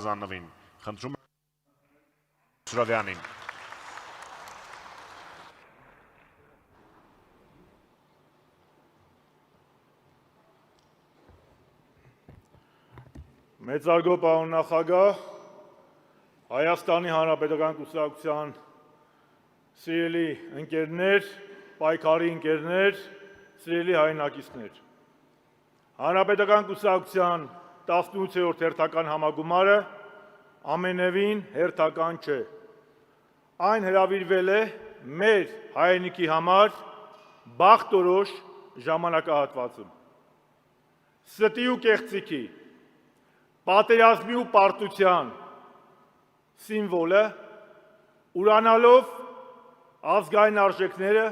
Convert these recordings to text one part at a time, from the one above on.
Զաննվին, խնդրում Սուրավյանին։ Մեծարգո պարոն նախագահ, Հայաստանի Հանրապետական կուսակցության սիրելի ընկերներ, պայքարի ընկերներ, սիրելի հայրենակիցներ։ Հանրապետական կուսակցության 18-րդ հերթական համագումարը ամենևին հերթական չէ։ Այն հրավիրվել է մեր հայրենիքի համար բախտորոշ ժամանակահատվածում։ Ստի ու կեղծիքի, պատերազմի ու պարտության սիմվոլը, ուրանալով ազգային արժեքները,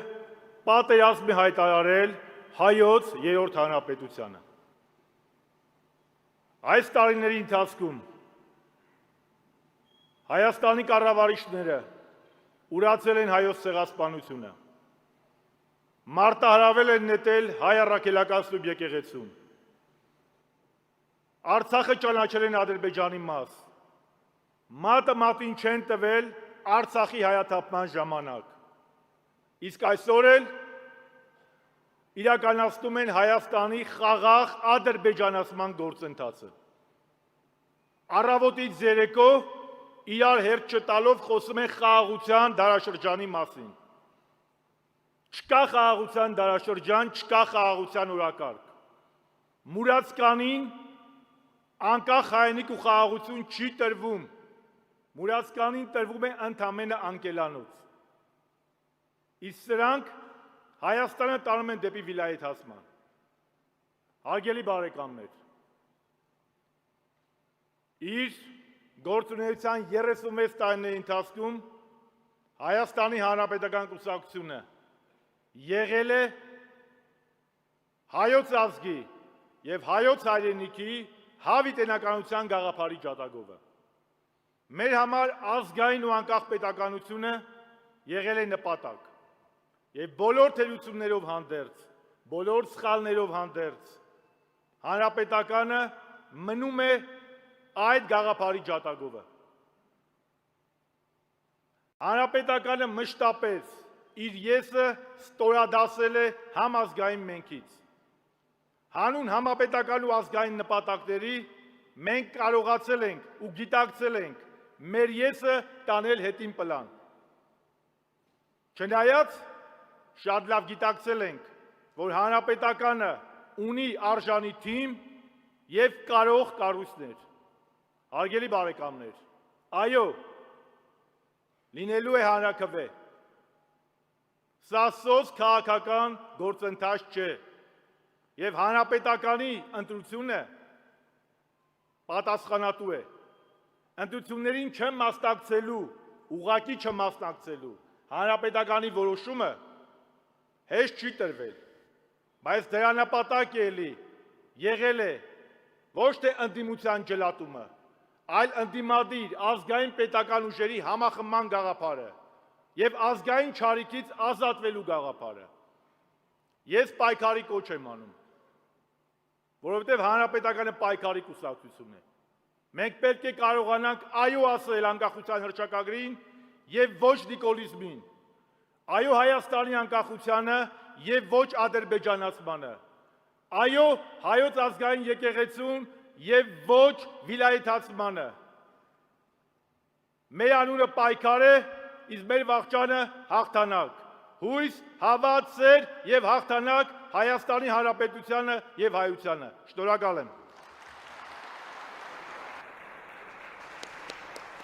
պատերազմի հայտարարել հայոց երրորդ հանրապետությանը։ Այս տարիների ընթացքում Հայաստանի կառավարիչները ուրացել են հայոց ցեղասպանությունը, մարտահրավել են նետել հայ առաքելական սուրբ եկեղեցուն, Արցախը ճանաչել են Ադրբեջանի մաս, մատը մատին չեն տվել Արցախի հայաթափման ժամանակ, իսկ այսօր էլ իրականացնում են Հայաստանի խաղաղ ադրբեջանացման գործընթացը։ Առավոտից երեկո իրար հերթ չտալով խոսում են խաղաղության դարաշրջանի մասին։ Չկա խաղաղության դարաշրջան, չկա խաղաղության օրակարգ։ Մուրացկանին անկախ հայրենիք ու խաղաղություն չի տրվում։ Մուրացկանին տրվում է ընդամենը անկելանոց։ Իսկ սրանք Հայաստանը տանում են դեպի վիլայեթացման։ Հարգելի բարեկամներ, իր գործունեության 36 տարիների ընթացքում Հայաստանի Հանրապետական կուսակցությունը եղել է հայոց ազգի և հայոց հայրենիքի հավիտենականության գաղափարի ջատագովը։ Մեր համար ազգային ու անկախ պետականությունը եղել է նպատակ և բոլոր թերություններով հանդերձ, բոլոր սխալներով հանդերձ, հանրապետականը մնում է այդ գաղափարի ջատագովը։ Հանրապետականը մշտապես իր եսը ստորադասել է համազգային մենքից։ Հանուն համապետական ու ազգային նպատակների մենք կարողացել ենք ու գիտակցել ենք մեր եսը տանել հետին պլան։ Չնայած շատ լավ գիտակցել ենք, որ հանրապետականը ունի արժանի թիմ և կարող կառույցներ։ Հարգելի բարեկամներ, այո, լինելու է հանրաքվե։ Սա սոց քաղաքական գործընթաց չէ և հանրապետականի ընտրությունը պատասխանատու է։ Ընտրություններին չմասնակցելու, ուղղակի չմասնակցելու հանրապետականի որոշումը հեշտ չի տրվել, բայց դրա նպատակը եղել է ոչ թե ընդդիմության ջլատումը, այլ ընդդիմադիր ազգային պետական ուժերի համախմբման գաղափարը և ազգային չարիքից ազատվելու գաղափարը։ Ես պայքարի կոչ եմ անում, որովհետև հանրապետականը պայքարի կուսակցություն է։ Մենք պետք է կարողանանք այո ասել անկախության հռչակագրին և ոչ նիկոլիզմին, այո Հայաստանի անկախությանը և ոչ ադրբեջանացմանը, այո հայոց ազգային եկեղեցուն և ոչ վիլայեթացմանը։ Մեր անունը պայքար է, իսկ մեր վախճանը հաղթանակ։ Հույս, հավատ, սեր և հաղթանակ Հայաստանի Հանրապետությանը և հայությանը։ Շնորհակալ եմ։